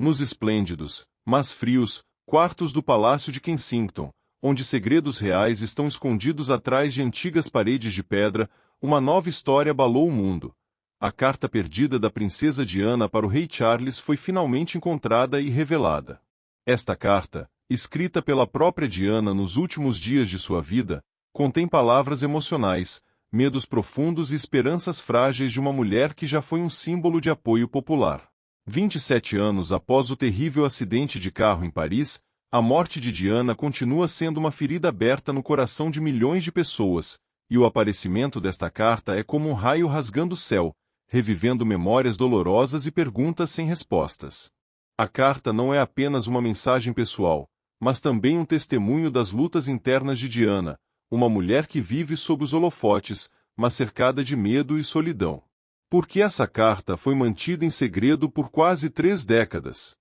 Nos esplêndidos, mas frios, quartos do Palácio de Kensington, onde segredos reais estão escondidos atrás de antigas paredes de pedra, uma nova história abalou o mundo. A carta perdida da princesa Diana para o rei Charles foi finalmente encontrada e revelada. Esta carta, escrita pela própria Diana nos últimos dias de sua vida, contém palavras emocionais, medos profundos e esperanças frágeis de uma mulher que já foi um símbolo de apoio popular. 27 anos após o terrível acidente de carro em Paris, a morte de Diana continua sendo uma ferida aberta no coração de milhões de pessoas, e o aparecimento desta carta é como um raio rasgando o céu, revivendo memórias dolorosas e perguntas sem respostas. A carta não é apenas uma mensagem pessoal, mas também um testemunho das lutas internas de Diana, uma mulher que vive sob os holofotes, mas cercada de medo e solidão. Por que essa carta foi mantida em segredo por quase 3 décadas?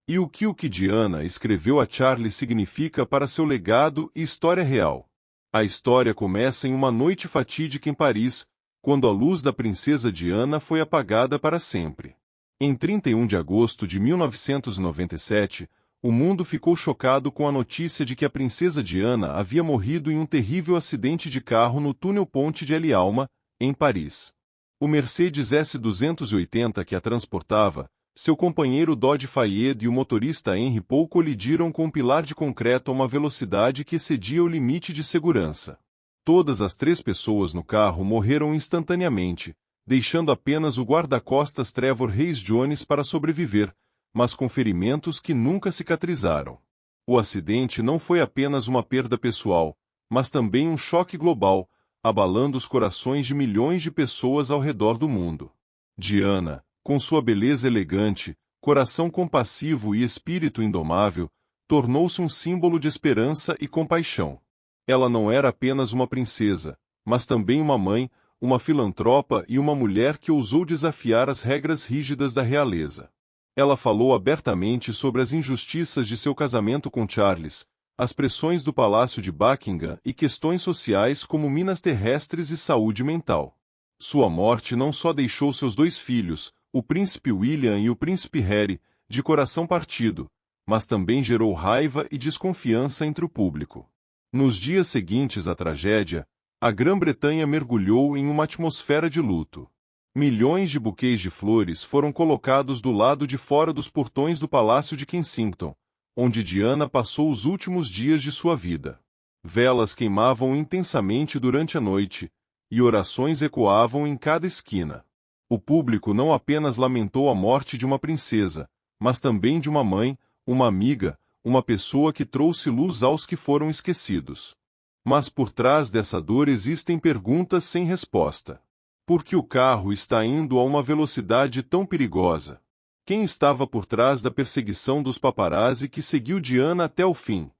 E o que Diana escreveu a Charles significa para seu legado e história real? A história começa em uma noite fatídica em Paris, quando a luz da princesa Diana foi apagada para sempre. Em 31 de agosto de 1997, o mundo ficou chocado com a notícia de que a princesa Diana havia morrido em um terrível acidente de carro no túnel Ponte de El Alma, em Paris. O Mercedes S280 que a transportava, seu companheiro Dodge Fayed e o motorista Henry Paul colidiram com um pilar de concreto a uma velocidade que excedia o limite de segurança. Todas as 3 pessoas no carro morreram instantaneamente, deixando apenas o guarda-costas Trevor Hayes Jones para sobreviver, mas com ferimentos que nunca cicatrizaram. O acidente não foi apenas uma perda pessoal, mas também um choque global, abalando os corações de milhões de pessoas ao redor do mundo. Diana, com sua beleza elegante, coração compassivo e espírito indomável, tornou-se um símbolo de esperança e compaixão. Ela não era apenas uma princesa, mas também uma mãe, uma filantropa e uma mulher que ousou desafiar as regras rígidas da realeza. Ela falou abertamente sobre as injustiças de seu casamento com Charles, as pressões do Palácio de Buckingham e questões sociais como minas terrestres e saúde mental. Sua morte não só deixou seus 2 filhos, o príncipe William e o príncipe Harry, de coração partido, mas também gerou raiva e desconfiança entre o público. Nos dias seguintes à tragédia, a Grã-Bretanha mergulhou em uma atmosfera de luto. Milhões de buquês de flores foram colocados do lado de fora dos portões do Palácio de Kensington, onde Diana passou os últimos dias de sua vida. Velas queimavam intensamente durante a noite, e orações ecoavam em cada esquina. O público não apenas lamentou a morte de uma princesa, mas também de uma mãe, uma amiga, uma pessoa que trouxe luz aos que foram esquecidos. Mas por trás dessa dor existem perguntas sem resposta. Por que o carro está indo a uma velocidade tão perigosa? Quem estava por trás da perseguição dos paparazzi que seguiu Diana até o fim?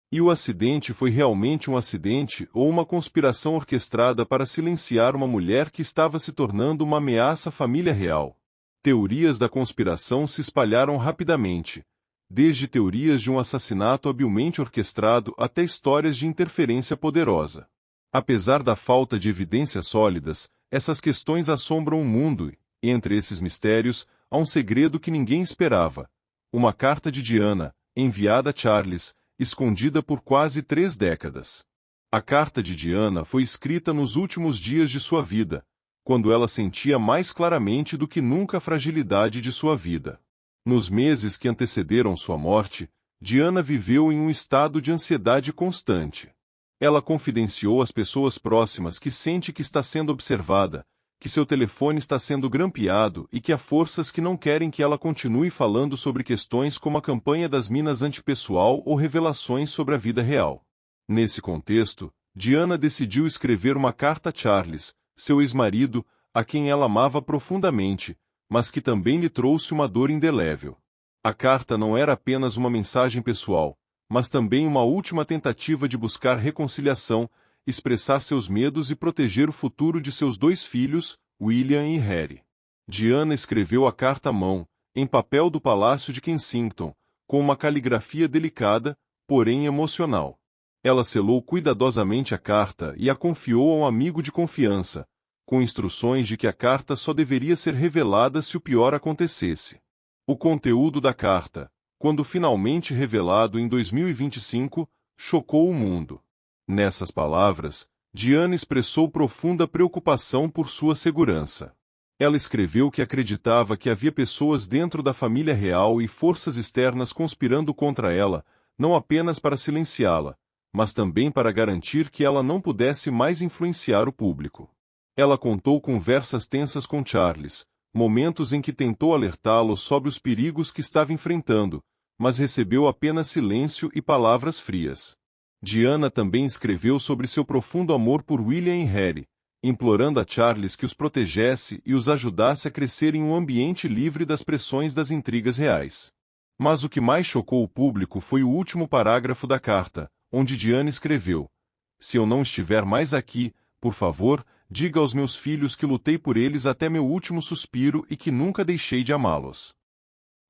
E o acidente foi realmente um acidente ou uma conspiração orquestrada para silenciar uma mulher que estava se tornando uma ameaça à família real? Teorias da conspiração se espalharam rapidamente, desde teorias de um assassinato habilmente orquestrado até histórias de interferência poderosa. Apesar da falta de evidências sólidas, essas questões assombram o mundo e, entre esses mistérios, há um segredo que ninguém esperava. Uma carta de Diana, enviada a Charles, escondida por quase 3 décadas. A carta de Diana foi escrita nos últimos dias de sua vida, quando ela sentia mais claramente do que nunca a fragilidade de sua vida. Nos meses que antecederam sua morte, Diana viveu em um estado de ansiedade constante. Ela confidenciou às pessoas próximas que sente que está sendo observada, que seu telefone está sendo grampeado e que há forças que não querem que ela continue falando sobre questões como a campanha das minas antipessoal ou revelações sobre a vida real. Nesse contexto, Diana decidiu escrever uma carta a Charles, seu ex-marido, a quem ela amava profundamente, mas que também lhe trouxe uma dor indelével. A carta não era apenas uma mensagem pessoal, mas também uma última tentativa de buscar reconciliação, expressar seus medos e proteger o futuro de seus 2 filhos, William e Harry. Diana escreveu a carta à mão, em papel do Palácio de Kensington, com uma caligrafia delicada, porém emocional. Ela selou cuidadosamente a carta e a confiou a um amigo de confiança, com instruções de que a carta só deveria ser revelada se o pior acontecesse. O conteúdo da carta, quando finalmente revelado em 2025, chocou o mundo. Nessas palavras, Diana expressou profunda preocupação por sua segurança. Ela escreveu que acreditava que havia pessoas dentro da família real e forças externas conspirando contra ela, não apenas para silenciá-la, mas também para garantir que ela não pudesse mais influenciar o público. Ela contou conversas tensas com Charles, momentos em que tentou alertá-lo sobre os perigos que estava enfrentando, mas recebeu apenas silêncio e palavras frias. Diana também escreveu sobre seu profundo amor por William e Harry, implorando a Charles que os protegesse e os ajudasse a crescer em um ambiente livre das pressões das intrigas reais. Mas o que mais chocou o público foi o último parágrafo da carta, onde Diana escreveu: "Se eu não estiver mais aqui, por favor, diga aos meus filhos que lutei por eles até meu último suspiro e que nunca deixei de amá-los."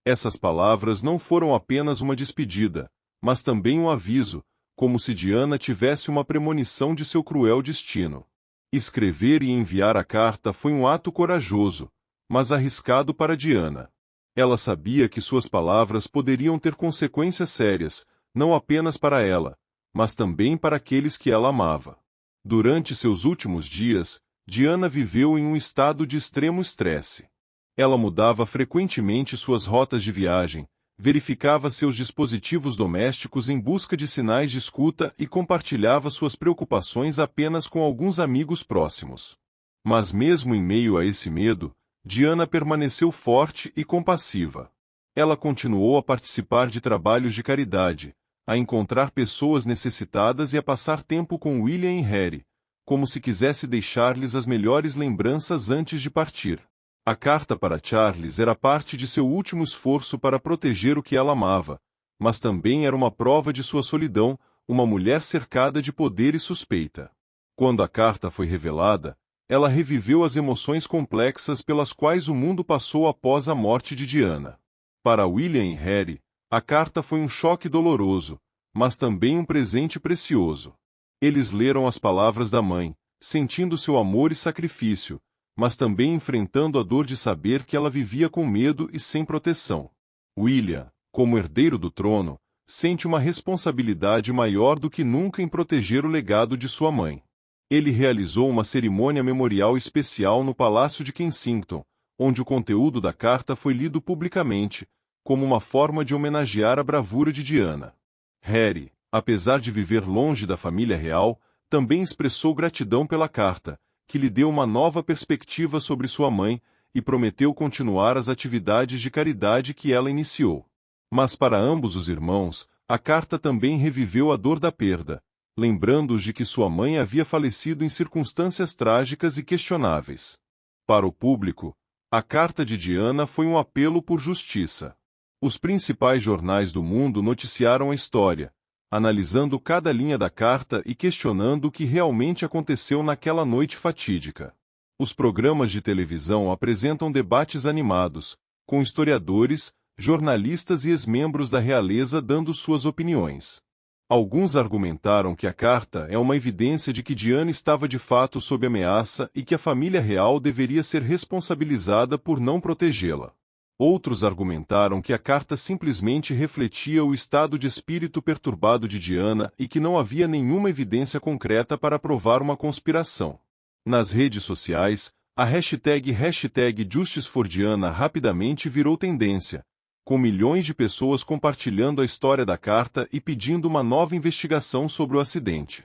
Essas palavras não foram apenas uma despedida, mas também um aviso, como se Diana tivesse uma premonição de seu cruel destino. Escrever e enviar a carta foi um ato corajoso, mas arriscado para Diana. Ela sabia que suas palavras poderiam ter consequências sérias, não apenas para ela, mas também para aqueles que ela amava. Durante seus últimos dias, Diana viveu em um estado de extremo estresse. Ela mudava frequentemente suas rotas de viagem, verificava seus dispositivos domésticos em busca de sinais de escuta e compartilhava suas preocupações apenas com alguns amigos próximos. Mas mesmo em meio a esse medo, Diana permaneceu forte e compassiva. Ela continuou a participar de trabalhos de caridade, a encontrar pessoas necessitadas e a passar tempo com William e Harry, como se quisesse deixar-lhes as melhores lembranças antes de partir. A carta para Charles era parte de seu último esforço para proteger o que ela amava, mas também era uma prova de sua solidão, uma mulher cercada de poder e suspeita. Quando a carta foi revelada, ela reviveu as emoções complexas pelas quais o mundo passou após a morte de Diana. Para William e Harry, a carta foi um choque doloroso, mas também um presente precioso. Eles leram as palavras da mãe, sentindo seu amor e sacrifício, mas também enfrentando a dor de saber que ela vivia com medo e sem proteção. William, como herdeiro do trono, sente uma responsabilidade maior do que nunca em proteger o legado de sua mãe. Ele realizou uma cerimônia memorial especial no Palácio de Kensington, onde o conteúdo da carta foi lido publicamente, como uma forma de homenagear a bravura de Diana. Harry, apesar de viver longe da família real, também expressou gratidão pela carta, que lhe deu uma nova perspectiva sobre sua mãe, e prometeu continuar as atividades de caridade que ela iniciou. Mas para ambos os irmãos, a carta também reviveu a dor da perda, lembrando-os de que sua mãe havia falecido em circunstâncias trágicas e questionáveis. Para o público, a carta de Diana foi um apelo por justiça. Os principais jornais do mundo noticiaram a história, analisando cada linha da carta e questionando o que realmente aconteceu naquela noite fatídica. Os programas de televisão apresentam debates animados, com historiadores, jornalistas e ex-membros da realeza dando suas opiniões. Alguns argumentaram que a carta é uma evidência de que Diana estava de fato sob ameaça e que a família real deveria ser responsabilizada por não protegê-la. Outros argumentaram que a carta simplesmente refletia o estado de espírito perturbado de Diana e que não havia nenhuma evidência concreta para provar uma conspiração. Nas redes sociais, a hashtag #JusticeForDiana rapidamente virou tendência, com milhões de pessoas compartilhando a história da carta e pedindo uma nova investigação sobre o acidente.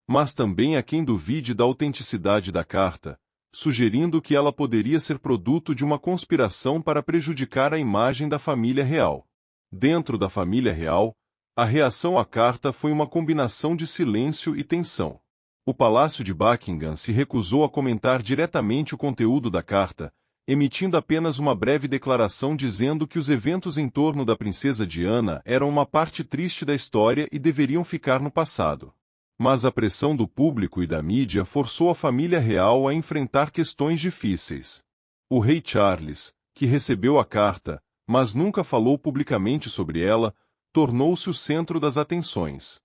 Mas também há quem duvide da autenticidade da carta, sugerindo que ela poderia ser produto de uma conspiração para prejudicar a imagem da família real. Dentro da família real, a reação à carta foi uma combinação de silêncio e tensão. O Palácio de Buckingham se recusou a comentar diretamente o conteúdo da carta, emitindo apenas uma breve declaração dizendo que os eventos em torno da princesa Diana eram uma parte triste da história e deveriam ficar no passado. Mas a pressão do público e da mídia forçou a família real a enfrentar questões difíceis. O rei Charles, que recebeu a carta, mas nunca falou publicamente sobre ela, tornou-se o centro das atenções.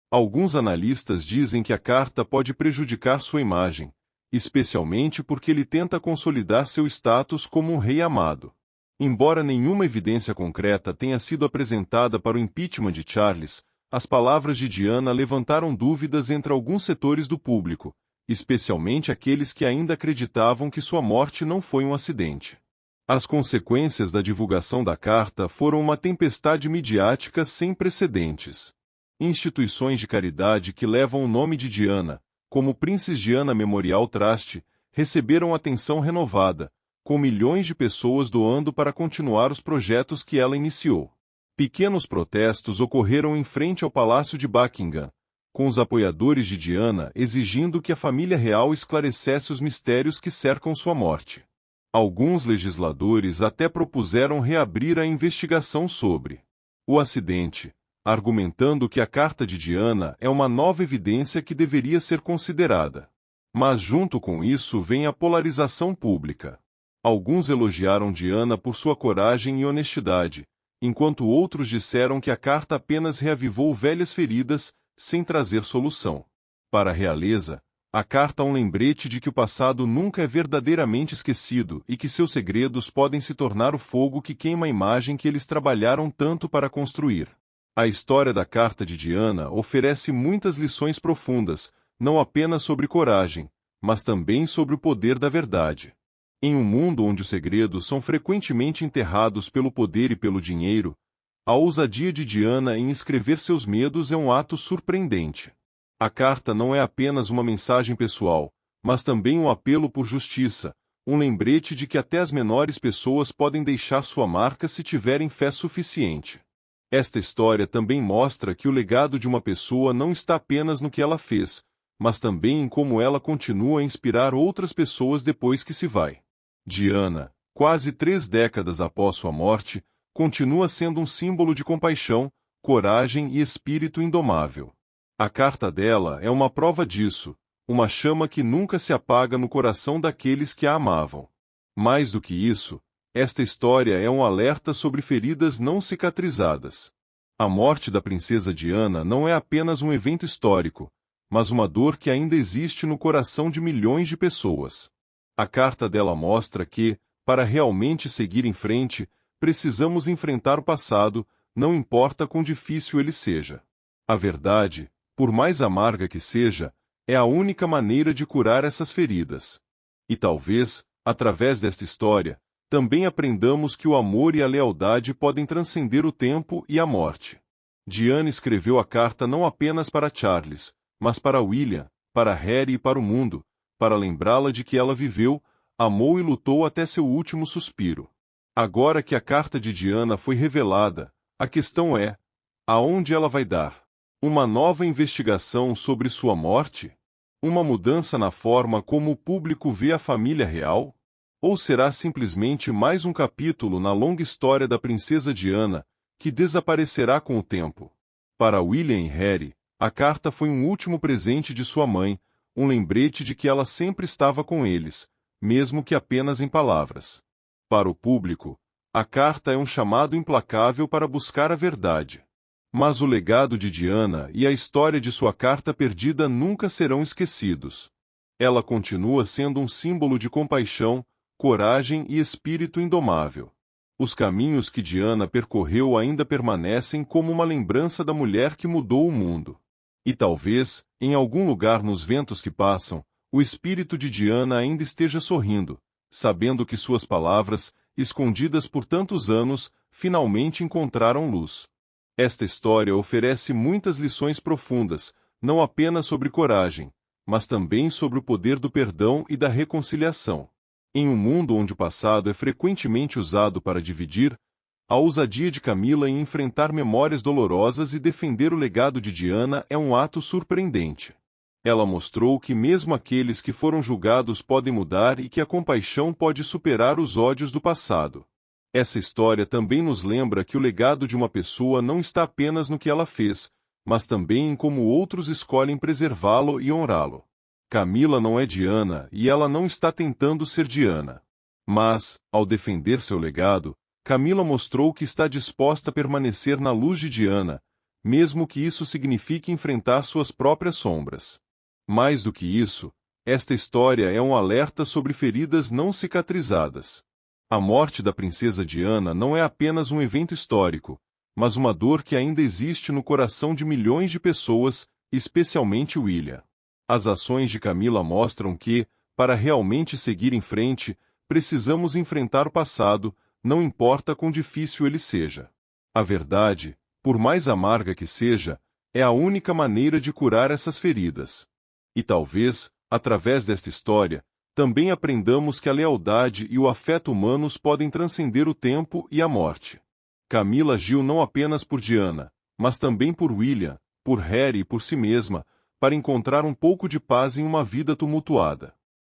Alguns analistas dizem que a carta pode prejudicar sua imagem, especialmente porque ele tenta consolidar seu status como um rei amado. Embora nenhuma evidência concreta tenha sido apresentada para o impeachment de Charles, as palavras de Diana levantaram dúvidas entre alguns setores do público, especialmente aqueles que ainda acreditavam que sua morte não foi um acidente. As consequências da divulgação da carta foram uma tempestade midiática sem precedentes. Instituições de caridade que levam o nome de Diana, como o Princess Diana Memorial Trust, receberam atenção renovada, com milhões de pessoas doando para continuar os projetos que ela iniciou. Pequenos protestos ocorreram em frente ao Palácio de Buckingham, com os apoiadores de Diana exigindo que a família real esclarecesse os mistérios que cercam sua morte. Alguns legisladores até propuseram reabrir a investigação sobre o acidente, argumentando que a carta de Diana é uma nova evidência que deveria ser considerada. Mas junto com isso vem a polarização pública. Alguns elogiaram Diana por sua coragem e honestidade, enquanto outros disseram que a carta apenas reavivou velhas feridas, sem trazer solução. Para a realeza, a carta é um lembrete de que o passado nunca é verdadeiramente esquecido e que seus segredos podem se tornar o fogo que queima a imagem que eles trabalharam tanto para construir. A história da carta de Diana oferece muitas lições profundas, não apenas sobre coragem, mas também sobre o poder da verdade. Em um mundo onde os segredos são frequentemente enterrados pelo poder e pelo dinheiro, a ousadia de Diana em escrever seus medos é um ato surpreendente. A carta não é apenas uma mensagem pessoal, mas também um apelo por justiça, um lembrete de que até as menores pessoas podem deixar sua marca se tiverem fé suficiente. Esta história também mostra que o legado de uma pessoa não está apenas no que ela fez, mas também em como ela continua a inspirar outras pessoas depois que se vai. Diana, quase 3 décadas após sua morte, continua sendo um símbolo de compaixão, coragem e espírito indomável. A carta dela é uma prova disso, uma chama que nunca se apaga no coração daqueles que a amavam. Mais do que isso, esta história é um alerta sobre feridas não cicatrizadas. A morte da princesa Diana não é apenas um evento histórico, mas uma dor que ainda existe no coração de milhões de pessoas. A carta dela mostra que, para realmente seguir em frente, precisamos enfrentar o passado, não importa quão difícil ele seja. A verdade, por mais amarga que seja, é a única maneira de curar essas feridas. E talvez, através desta história, também aprendamos que o amor e a lealdade podem transcender o tempo e a morte. Diana escreveu a carta não apenas para Charles, mas para William, para Harry e para o mundo, para lembrá-la de que ela viveu, amou e lutou até seu último suspiro. Agora que a carta de Diana foi revelada, a questão é: aonde ela vai dar? Uma nova investigação sobre sua morte? Uma mudança na forma como o público vê a família real? Ou será simplesmente mais um capítulo na longa história da princesa Diana, que desaparecerá com o tempo? Para William e Harry, a carta foi um último presente de sua mãe, um lembrete de que ela sempre estava com eles, mesmo que apenas em palavras. Para o público, a carta é um chamado implacável para buscar a verdade. Mas o legado de Diana e a história de sua carta perdida nunca serão esquecidos. Ela continua sendo um símbolo de compaixão, coragem e espírito indomável. Os caminhos que Diana percorreu ainda permanecem como uma lembrança da mulher que mudou o mundo. E talvez, em algum lugar nos ventos que passam, o espírito de Diana ainda esteja sorrindo, sabendo que suas palavras, escondidas por tantos anos, finalmente encontraram luz. Esta história oferece muitas lições profundas, não apenas sobre coragem, mas também sobre o poder do perdão e da reconciliação. Em um mundo onde o passado é frequentemente usado para dividir, a ousadia de Camila em enfrentar memórias dolorosas e defender o legado de Diana é um ato surpreendente. Ela mostrou que mesmo aqueles que foram julgados podem mudar e que a compaixão pode superar os ódios do passado. Essa história também nos lembra que o legado de uma pessoa não está apenas no que ela fez, mas também em como outros escolhem preservá-lo e honrá-lo. Camila não é Diana e ela não está tentando ser Diana. Mas, ao defender seu legado, Camila mostrou que está disposta a permanecer na luz de Diana, mesmo que isso signifique enfrentar suas próprias sombras. Mais do que isso, esta história é um alerta sobre feridas não cicatrizadas. A morte da princesa Diana não é apenas um evento histórico, mas uma dor que ainda existe no coração de milhões de pessoas, especialmente William. As ações de Camila mostram que, para realmente seguir em frente, precisamos enfrentar o passado, não importa quão difícil ele seja. A verdade, por mais amarga que seja, é a única maneira de curar essas feridas. E talvez, através desta história, também aprendamos que a lealdade e o afeto humanos podem transcender o tempo e a morte. Camila agiu não apenas por Diana, mas também por William, por Harry e por si mesma, para encontrar um pouco de paz em uma vida tumultuada.